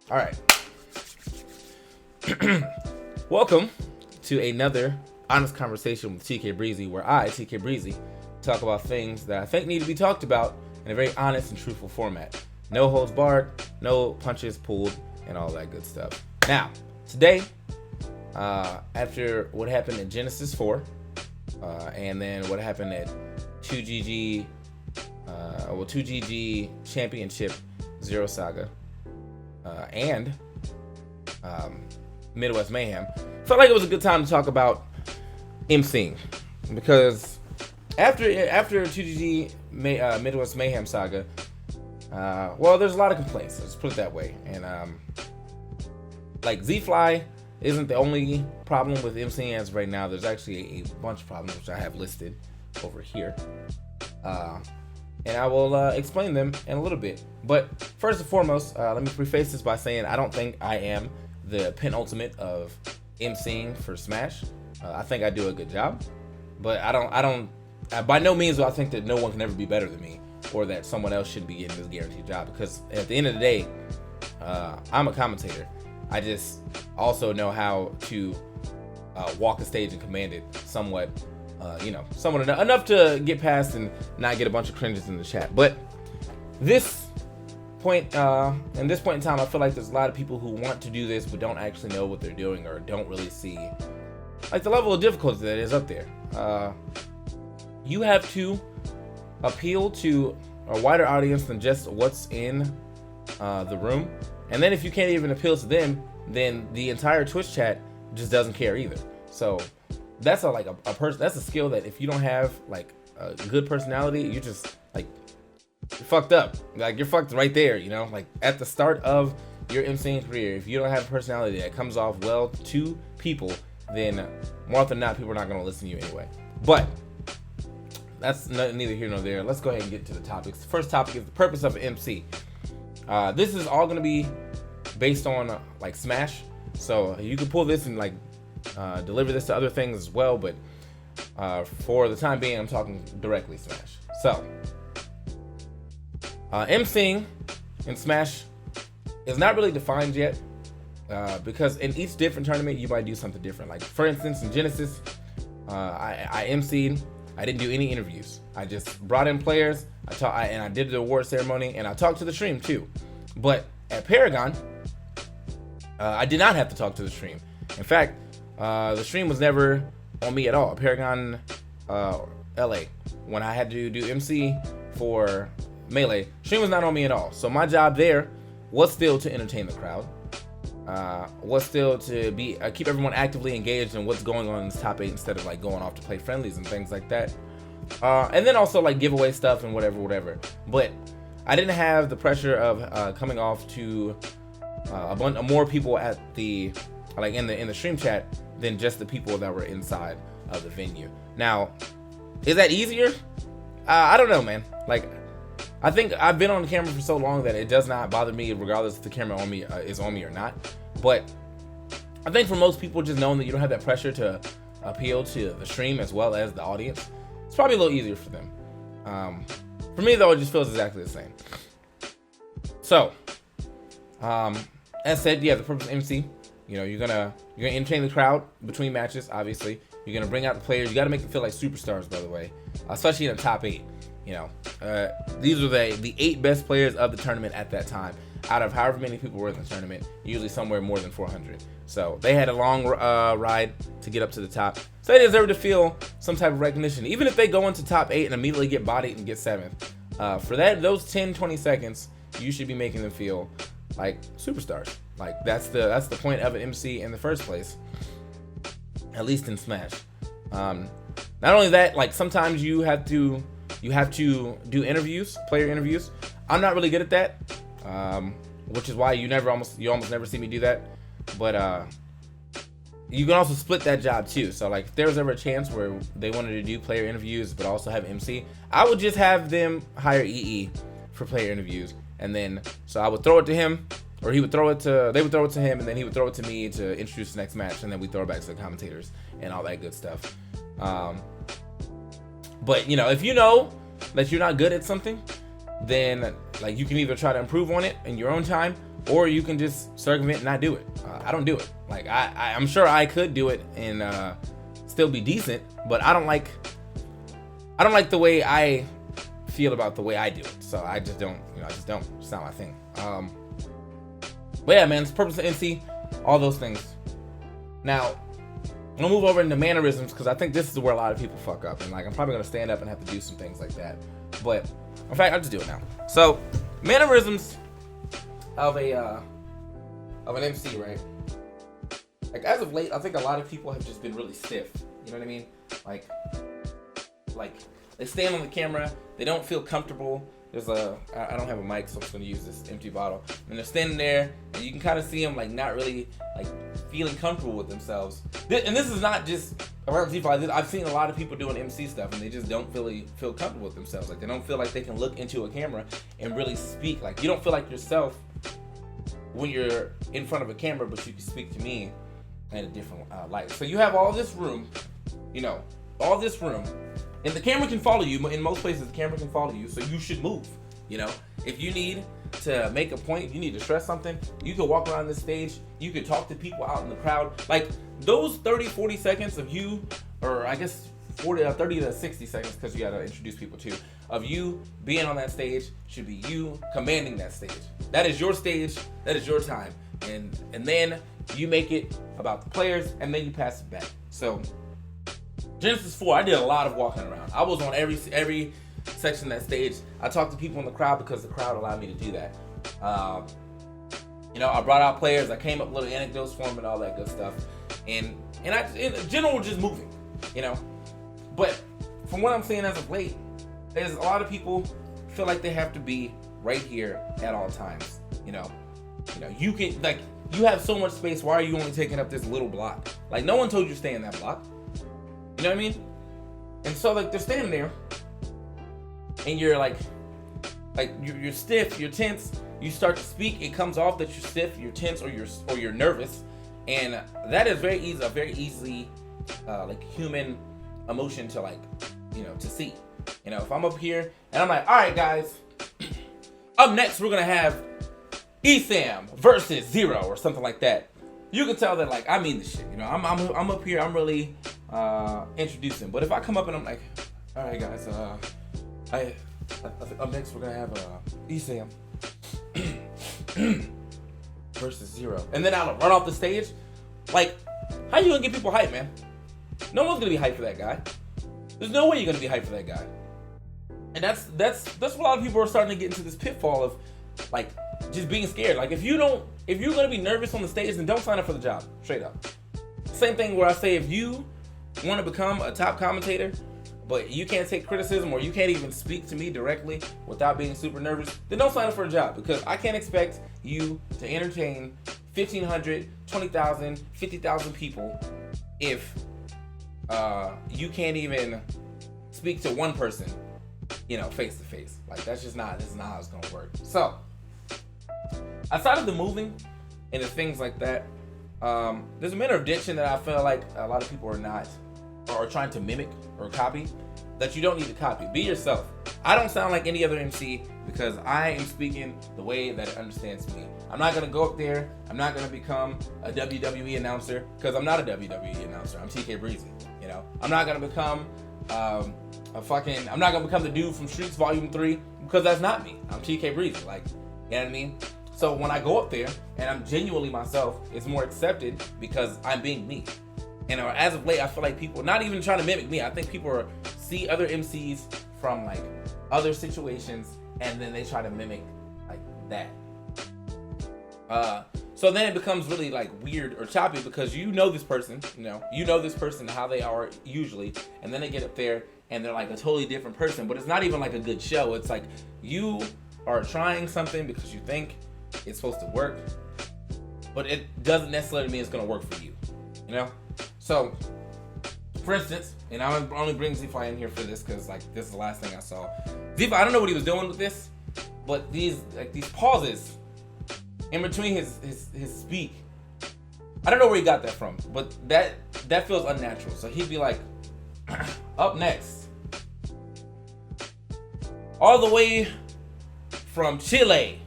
All right. Welcome to another honest conversation with TKbreezy, where I, TKbreezy, talk about things that I think need to be talked about in a very honest and truthful format. No holds barred, no punches pulled, and all that good stuff. Now, today, after what happened at Genesis 4, and then what happened at 2GG Championship Zero Saga, and Midwest Mayhem, felt like it was a good time to talk about emceeing, because after 2GG Midwest Mayhem Saga, well, there's a lot of complaints. Let's put it that way. And like Z-Fly isn't the only problem with emceeing as of right now. There's actually a bunch of problems which I have listed over here, and I will explain them in a little bit. But first and foremost, let me preface this by saying I don't think I am the penultimate of emceeing for Smash. I think I do a good job, but I don't. By no means do I think that no one can ever be better than me, or that someone else should be getting this guaranteed job. Because at the end of the day, I'm a commentator. I just also know how to walk a stage and command it somewhat, somewhat enough to get past and not get a bunch of cringes in the chat. But in this point in time, I feel like there's a lot of people who want to do this but don't actually know what they're doing, or don't really see like the level of difficulty that is up there. You have to appeal to a wider audience than just what's in the room. And then if you can't even appeal to them, then the entire Twitch chat just doesn't care either. So that's that's a skill that if you don't have like a good personality, you just like, you're fucked up. Like, you're fucked right there, like at the start of your emceeing career. If you don't have a personality that comes off well to people, then more often than not, people are not going to listen to you anyway. But that's neither here nor there. Let's go ahead and get to the topics. The first topic is the purpose of an MC. This is all going to be based on like Smash, so you can pull this and like deliver this to other things as well, but for the time being, I'm talking directly Smash. So emceeing in Smash is not really defined yet, because in each different tournament you might do something different. Like for instance, in Genesis, I emceed. I didn't do any interviews. I just brought in players. I did the award ceremony, and I talked to the stream too. But at Paragon, I did not have to talk to the stream. In fact, the stream was never on me at all. Paragon LA, when I had to do MC for Melee, stream was not on me at all. So my job there was still to entertain the crowd. Was still to be keep everyone actively engaged in what's going on in this top 8, instead of like going off to play friendlies and things like that. And then also like give away stuff and whatever. But I didn't have the pressure of coming off to a bunch of more people at the like in the stream chat than just the people that were inside of the venue. Now, is that easier? I don't know, man. Like, I think I've been on the camera for so long that it does not bother me regardless if the camera on me is on me or not. But I think for most people, just knowing that you don't have that pressure to appeal to the stream as well as the audience, it's probably a little easier for them. For me though, it just feels exactly the same. So, as said, yeah, the purpose of MC, you're gonna entertain the crowd between matches. Obviously, you're gonna bring out the players. You got to make them feel like superstars, by the way, especially in the top 8. These are the 8 best players of the tournament at that time, out of however many people were in the tournament, usually somewhere more than 400. So they had a long ride to get up to the top. So they deserve to feel some type of recognition. Even if they go into top 8 and immediately get bodied and get 7th, for those 10-20 seconds, you should be making them feel like superstars. Like that's the point of an MC in the first place, at least in Smash. Not only that, like sometimes you have to do interviews, player interviews. I'm not really good at that, which is why you almost never see me do that. But you can also split that job too. So like if there was ever a chance where they wanted to do player interviews but also have MC, I would just have them hire EE for player interviews, and then so I would throw it to him, or they would throw it to him, and then he would throw it to me to introduce the next match, and then we throw it back to the commentators and all that good stuff. But if you know that you're not good at something, then like you can either try to improve on it in your own time, or you can just circumvent and not do it. I don't do it. Like I'm sure I could do it and still be decent, but I don't like the way I feel about the way I do it. So I just don't, it's not my thing. But yeah, man, it's purpose of MC, all those things. Now, I'm gonna move over into mannerisms because I think this is where a lot of people fuck up, and like I'm probably gonna stand up and have to do some things like that. But in fact, I'll just do it now. So, mannerisms of an MC, right? Like as of late, I think a lot of people have just been really stiff. You know what I mean? Like they stand on the camera, they don't feel comfortable. I don't have a mic, so I'm just gonna use this empty bottle. And they're standing there, and you can kind of see them like not really like feeling comfortable with themselves. And this is not just around Z5. I've seen a lot of people doing MC stuff, and they just don't really feel comfortable with themselves. Like they don't feel like they can look into a camera and really speak. Like you don't feel like yourself when you're in front of a camera, but you can speak to me in a different light. So you have all this room, all this room. And the camera can follow you. In most places, the camera can follow you, so you should move. If you need to make a point, if you need to stress something, you can walk around this stage. You can talk to people out in the crowd. Like those 30, 40 seconds of you, or I guess 30 to 60 seconds, because you gotta introduce people too, of you being on that stage should be you commanding that stage. That is your stage. That is your time. And then you make it about the players, and then you pass it back. So Genesis 4, I did a lot of walking around. I was on every section of that stage. I talked to people in the crowd because the crowd allowed me to do that. I brought out players. I came up with little anecdotes for them and all that good stuff. And I, in general, just moving, But from what I'm seeing as of late, there's a lot of people feel like they have to be right here at all times. You can, like, you have so much space. Why are you only taking up this little block? Like, no one told you to stay in that block. You know what I mean? And so like they're standing there, and you're like you're stiff, you're tense. You start to speak, it comes off that you're stiff, you're tense, or you're nervous, and that is very easily like human emotion to to see. If I'm up here and I'm like, all right guys, up next we're gonna have Esam versus Zero or something like that. You can tell that like I mean this shit. I'm up here, I'm really introducing. But if I come up and I'm like, all right guys, I think up next we're gonna have Esam versus Zero, and then I'll run off the stage. Like, how you gonna get people hyped, man? No one's gonna be hyped for that guy. There's no way you're gonna be hyped for that guy. And that's what a lot of people are starting to get into this pitfall of, like, just being scared. Like if you're gonna be nervous on the stage, then don't sign up for the job. Straight up. Same thing where I say if you want to become a top commentator, but you can't take criticism or you can't even speak to me directly without being super nervous, then don't sign up for a job, because I can't expect you to entertain 1,500, 20,000, 50,000 people if you can't even speak to one person, face to face. Like this is not how it's gonna work. So outside of the moving and the things like that, there's a manner of diction that I feel like a lot of people are trying to mimic or copy, that you don't need to copy. Be yourself. I don't sound like any other MC because I am speaking the way that it understands me. I'm not gonna go up there. I'm not gonna become a WWE announcer because I'm not a WWE announcer. I'm TKbreezy. I'm not gonna become I'm not gonna become the dude from Streets Volume 3 because that's not me. I'm TKbreezy. Like, you know what I mean? So when I go up there and I'm genuinely myself, it's more accepted because I'm being me. And as of late, I feel like people not even trying to mimic me. I think people see other MCs from like other situations, and then they try to mimic like that. So then it becomes really like weird or choppy because you know this person, this person how they are usually, and then they get up there and they're like a totally different person. But it's not even like a good show. It's like you are trying something because you think it's supposed to work, but it doesn't necessarily mean it's gonna work for you. So, for instance, and I'm only bringing Z-Fi in here for this because like this is the last thing I saw. Z-Fi, I don't know what he was doing with this, but these pauses in between his speak, I don't know where he got that from, but that feels unnatural. So he'd be like, up next, all the way from Chile,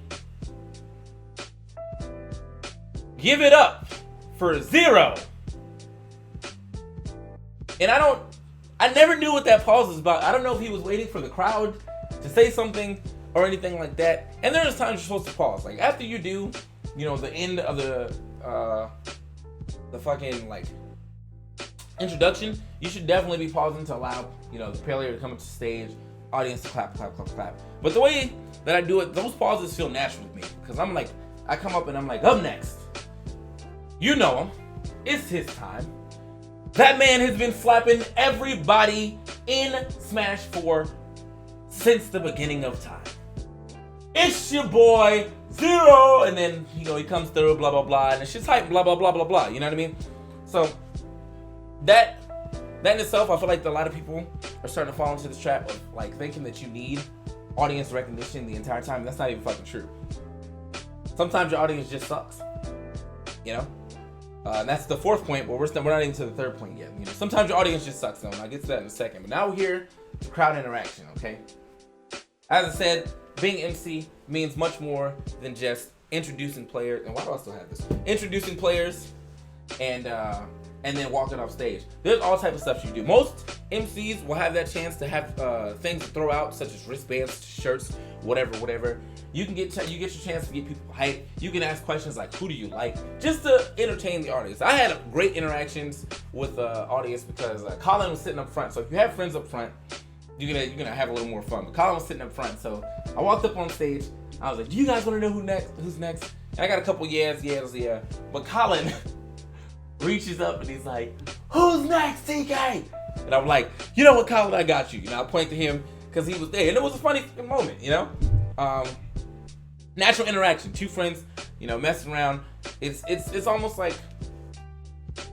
Give it up for Zero. And I never knew what that pause was about. I don't know if he was waiting for the crowd to say something or anything like that. And there's times you're supposed to pause. Like after you do, the end of the fucking like introduction, you should definitely be pausing to allow, the player to come up to stage, audience to clap, clap, clap, clap. But the way that I do it, those pauses feel natural with me. Because I'm like, I come up and I'm like, up next. You know him. It's his time. That man has been slapping everybody in Smash 4 since the beginning of time. It's your boy, Zero. And then, he comes through, blah, blah, blah. And it's just hype, blah, blah, blah, blah, blah. You know what I mean? So, that in itself, I feel like a lot of people are starting to fall into this trap of, like, thinking that you need audience recognition the entire time. That's not even fucking true. Sometimes your audience just sucks. And that's the fourth point, but we're not even to the third point yet. Sometimes your audience just sucks, though, and I'll get to that in a second. But now we're here to crowd interaction, okay? As I said, being MC means much more than just introducing players. And why do I still have this? Introducing players and then walking off stage. There's all type of stuff you do. Most MCs will have that chance to have things to throw out, such as wristbands, shirts, whatever. You get your chance to get people hyped. You can ask questions like, who do you like? Just to entertain the audience. I had great interactions with the audience because Colin was sitting up front. So if you have friends up front, you're gonna have a little more fun. But Colin was sitting up front, so I walked up on stage. I was like, do you guys want to know who's next? And I got a couple yes. But Colin reaches up and he's like, who's next, TK? And I'm like, you know what, Colin, I got you. I point to him because he was there. And it was a funny moment, Natural interaction, two friends, messing around. It's almost like,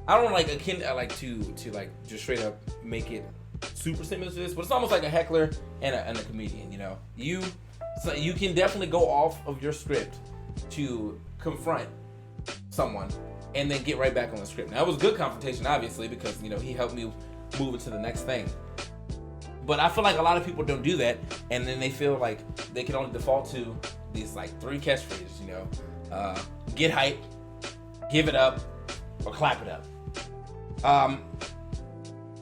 I don't like to like just straight up make it super similar to this, but it's almost like a heckler and a comedian. So you can definitely go off of your script to confront someone and then get right back on the script. Now it was good confrontation, obviously, because he helped me move into the next thing. But I feel like a lot of people don't do that, and then they feel like they can only default to these like three catchphrases, get hype, give it up, or clap it up.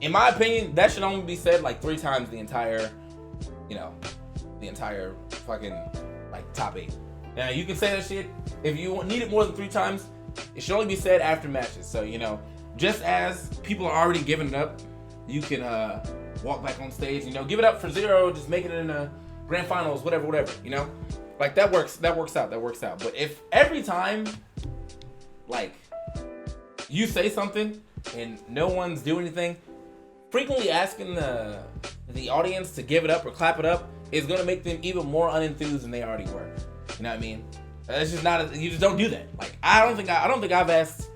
In my opinion, that should only be said like 3 times the entire fucking like top 8. Now you can say that shit if you need it more than 3 times. It should only be said after matches. So just as people are already giving it up, you can walk back on stage. Give it up for Zero, just making it in the grand finals, whatever. Like that works out. But if every time like you say something and no one's doing anything, frequently asking the audience to give it up or clap it up is gonna make them even more unenthused than they already were. You know what I mean? It's just not. You just don't do that. Like I don't think I've asked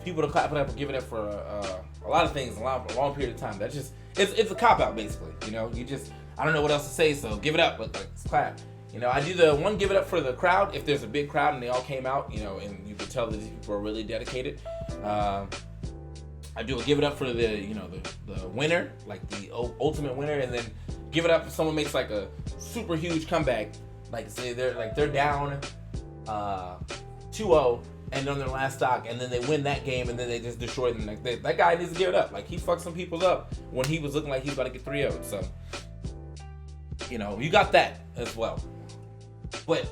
people to clap it up or give it up for a lot of things for a long period of time. That's just it's a cop out basically. You just I don't know what else to say, so give it up, but like clap. I do the one give it up for the crowd if there's a big crowd and they all came out. And you can tell that these people are really dedicated. I do a give it up for the winner, like the ultimate winner, and then give it up if someone makes like a super huge comeback. Like say they're down 2-0 and on their last stock, and then they win that game, and then they just destroy them. Like that guy needs to give it up. Like he fucked some people up when he was looking like he was about to get 3-0'd. So you got that as well. But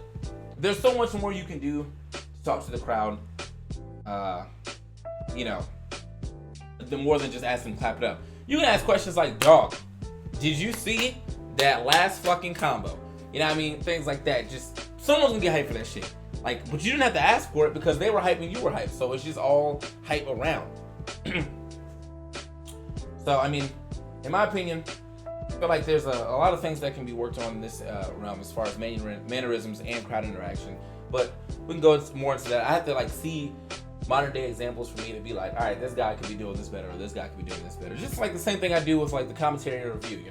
there's so much more you can do to talk to the crowd. The more than just asking them to clap it up. You can ask questions like, dog, did you see that last fucking combo? You know what I mean? Things like that. Just someone's gonna get hyped for that shit. Like, but you didn't have to ask for it because they were hyped and you were hyped. So it's just all hype around. So I mean, in my opinion, I feel like there's a lot of things that can be worked on in this realm as far as mannerisms and crowd interaction. But we can go more into that. I have to like see modern day examples for me to be like, all right, this guy could be doing this better, or this guy could be doing this better. Just like the same thing I do with like the commentary and review.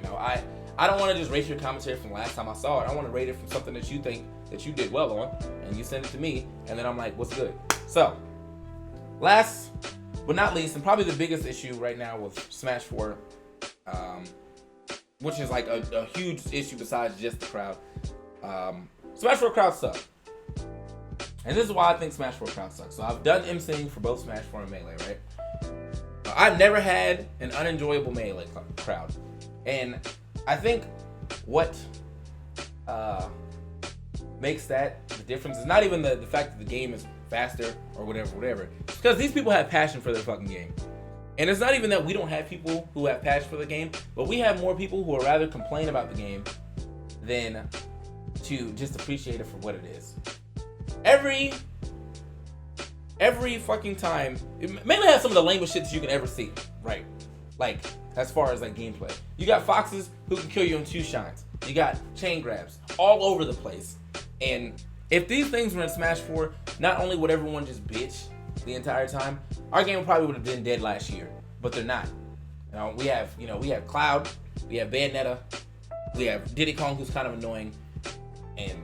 I don't want to just rate your commentary from the last time I saw it. I want to rate it from something that you think that you did well on, and you send it to me, and then I'm like, what's good? So, last but not least, and probably the biggest issue right now with Smash 4, which is like a huge issue besides just the crowd. Smash 4 crowds suck. And this is why I think Smash 4 crowd sucks. So I've done emceeing for both Smash 4 and Melee, right? I've never had an unenjoyable Melee crowd. And I think what makes that the difference is not even the fact that the game is faster or whatever. It's because these people have passion for their fucking game. And it's not even that we don't have people who have passion for the game, but we have more people who would rather complain about the game than to just appreciate it for what it is. Every fucking time, Melee has some of the lamest shit that you can ever see, right? Like, as far as like gameplay. You got foxes who can kill you in 2 shines. You got chain grabs all over the place. And if these things were in Smash 4, not only would everyone just bitch the entire time, our game probably would have been dead last year. But they're not. We have Cloud, we have Bayonetta, we have Diddy Kong, who's kind of annoying, and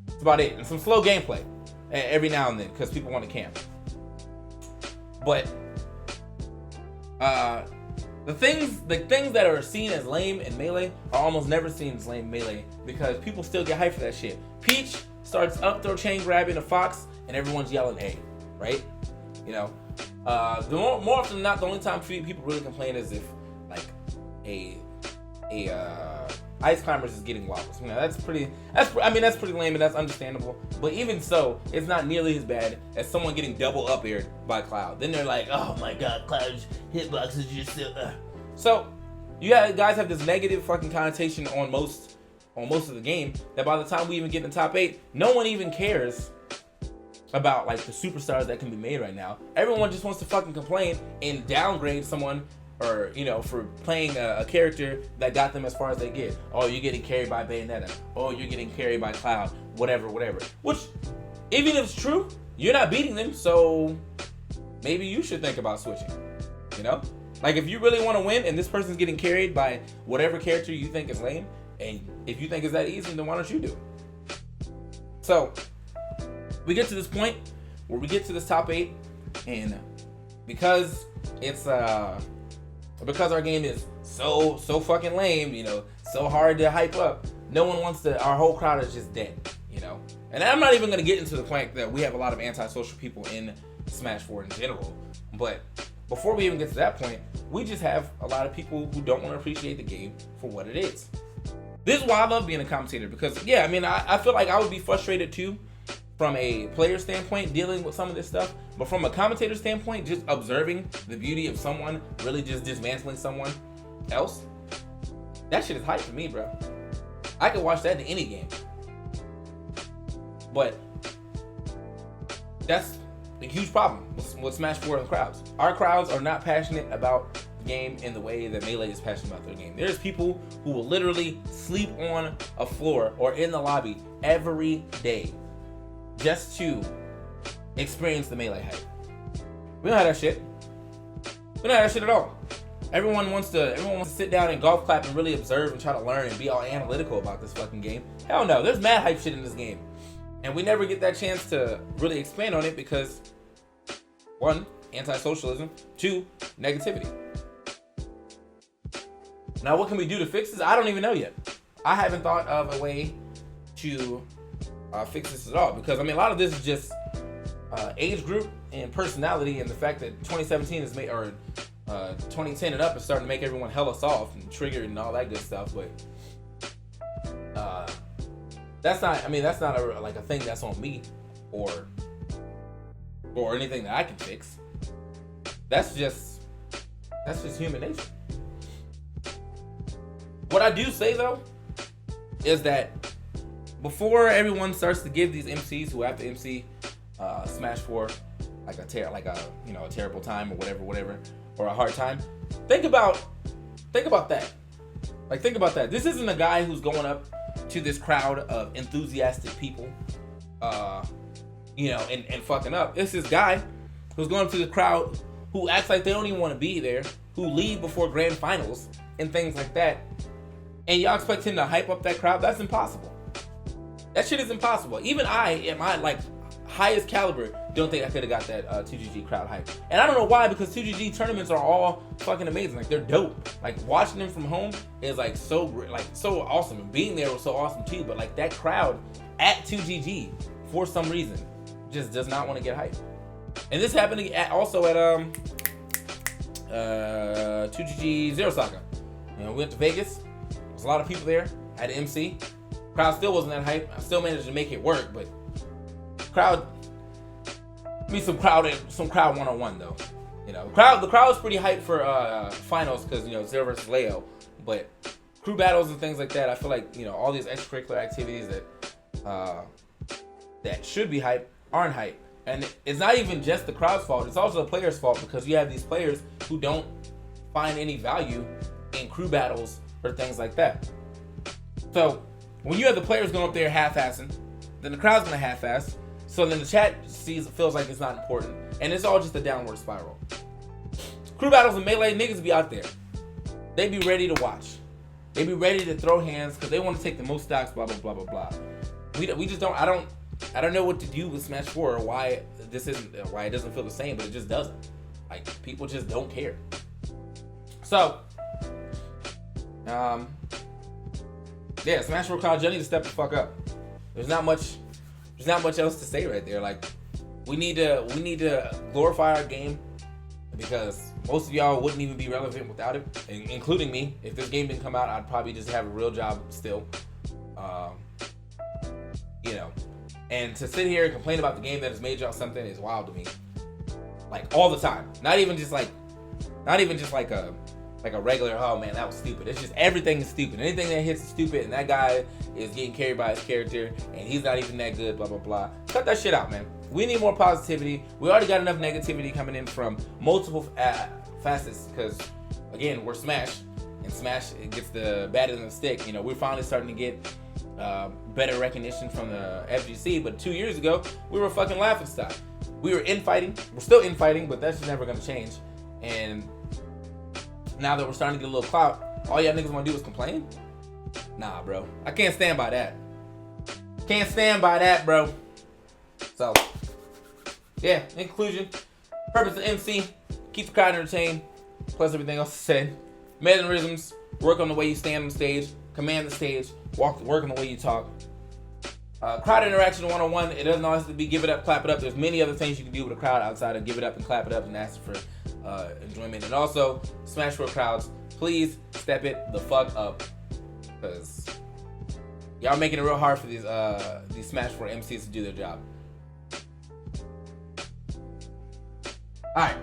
that's about it. And some slow gameplay every now and then because people want to camp. But the things that are seen as lame in Melee are almost never seen as lame in Melee because people still get hyped for that shit. Peach starts up throw chain grabbing a fox and everyone's yelling A, right? The more often than not, the only time people really complain is if like a ice climbers is getting wobbles. That's pretty lame and that's understandable. But even so, it's not nearly as bad as someone getting double up aired by Cloud. Then they're like, oh my god, Cloud's hitbox is just so you guys have this negative fucking connotation on most of the game that by the time we even get in the top 8, no one even cares about like the superstars that can be made right now. Everyone just wants to fucking complain and downgrade someone or for playing a character that got them as far as they get. Oh, you're getting carried by Bayonetta. Oh, you're getting carried by Cloud. Whatever. Which, even if it's true, you're not beating them, so maybe you should think about switching. Like if you really want to win and this person's getting carried by whatever character you think is lame, and if you think it's that easy, then why don't you do it? So we get to this point where we get to this top 8, and because it's because our game is so fucking lame, so hard to hype up, no one wants to. Our whole crowd is just dead, And I'm not even gonna get into the point that we have a lot of antisocial people in Smash 4 in general, but before we even get to that point, we just have a lot of people who don't want to appreciate the game for what it is. This is why I love being a commentator, because I feel like I would be frustrated too from a player standpoint dealing with some of this stuff, but from a commentator standpoint, just observing the beauty of someone really just dismantling someone else, that shit is hype for me, bro. I could watch that in any game. But that's a huge problem with Smash 4 and crowds. Our crowds are not passionate about the game in the way that Melee is passionate about their game. There's people who will literally sleep on a floor or in the lobby every day just to experience the Melee hype. We don't have that shit. We don't have that shit at all. Everyone wants to sit down and golf clap and really observe and try to learn and be all analytical about this fucking game. Hell no, there's mad hype shit in this game. And we never get that chance to really expand on it because 1, anti-socialism, 2, negativity. Now what can we do to fix this? I don't even know yet. I haven't thought of a way to fix this at all, because a lot of this is just age group and personality, and the fact that 2017 is made, or 2010 and up is starting to make everyone hella soft and triggered and all that good stuff. But that's not a thing that's on me or anything that I can fix. That's just human nature. What I do say though is that before everyone starts to give these MCs who have to MC Smash 4 like a terrible time or whatever, or a hard time, think about that. Like, think about that. This isn't a guy who's going up to this crowd of enthusiastic people, and fucking up. It's this guy who's going up to the crowd who acts like they don't even want to be there, who leave before grand finals and things like that. And y'all expect him to hype up that crowd? That's impossible. That shit is impossible. Even I, at my highest caliber, don't think I could have got that 2GG crowd hype. And I don't know why, because 2GG tournaments are all fucking amazing. Like, they're dope. Like, watching them from home is so awesome. And being there was so awesome too. But that crowd at 2GG for some reason, just does not want to get hyped. And this happened also at 2GG Zero Soccer. You know, we went to Vegas. There was a lot of people there. I had an MC. Crowd still wasn't that hype. I still managed to make it work, but crowd. Some crowd 101 though. You know, the crowd was pretty hyped for finals because, you know, Zero versus Leo, but crew battles and things like that, I feel like, you know, all these extracurricular activities that should be hyped aren't hyped. And it's not even just the crowd's fault, it's also the players' fault, because you have these players who don't find any value in crew battles or things like that. So when you have the players going up there half-assing, then the crowd's gonna half-ass. So then the chat feels like it's not important. And it's all just a downward spiral. Crew battles and melee, niggas be out there. They be ready to watch. They be ready to throw hands because they want to take the most stocks, blah, blah, blah, blah, blah. We just don't, I don't know what to do with Smash 4 or why it doesn't feel the same, but it just doesn't. Like, people just don't care. So, yeah, Smash 4 crowd, you need to step the fuck up. There's not much else to say right there. Like, we need to glorify our game, because most of y'all wouldn't even be relevant without it, including me. If this game didn't come out, I'd probably just have a real job still. You know, and to sit here and complain about the game that has made y'all something is wild to me. Like, all the time. Not even just like a regular, oh man, that was stupid. It's just everything is stupid. Anything that hits is stupid, and that guy is getting carried by his character, and he's not even that good, blah, blah, blah. Cut that shit out, man. We need more positivity. We already got enough negativity coming in from multiple facets, because, again, we're Smash, and Smash, it gets the bad end of the stick. You know, we're finally starting to get better recognition from the FGC, but 2 years ago, we were a fucking laughingstock. We were infighting. We're still infighting, but that's just never going to change. And now that we're starting to get a little clout, all y'all niggas want to do is complain? Nah, bro. I can't stand by that. Can't stand by that, bro. So, yeah, in conclusion, purpose of MC, keep the crowd entertained, plus everything else said. Mannerisms, work on the way you stand on the stage, command the stage, work on the way you talk. Crowd interaction 101, it doesn't always have to be give it up, clap it up. There's many other things you can do with a crowd outside of give it up and clap it up and ask for enjoyment. And also, Smash 4 crowds, please step it the fuck up, because y'all making it real hard for these Smash 4 MCs to do their job. Alright,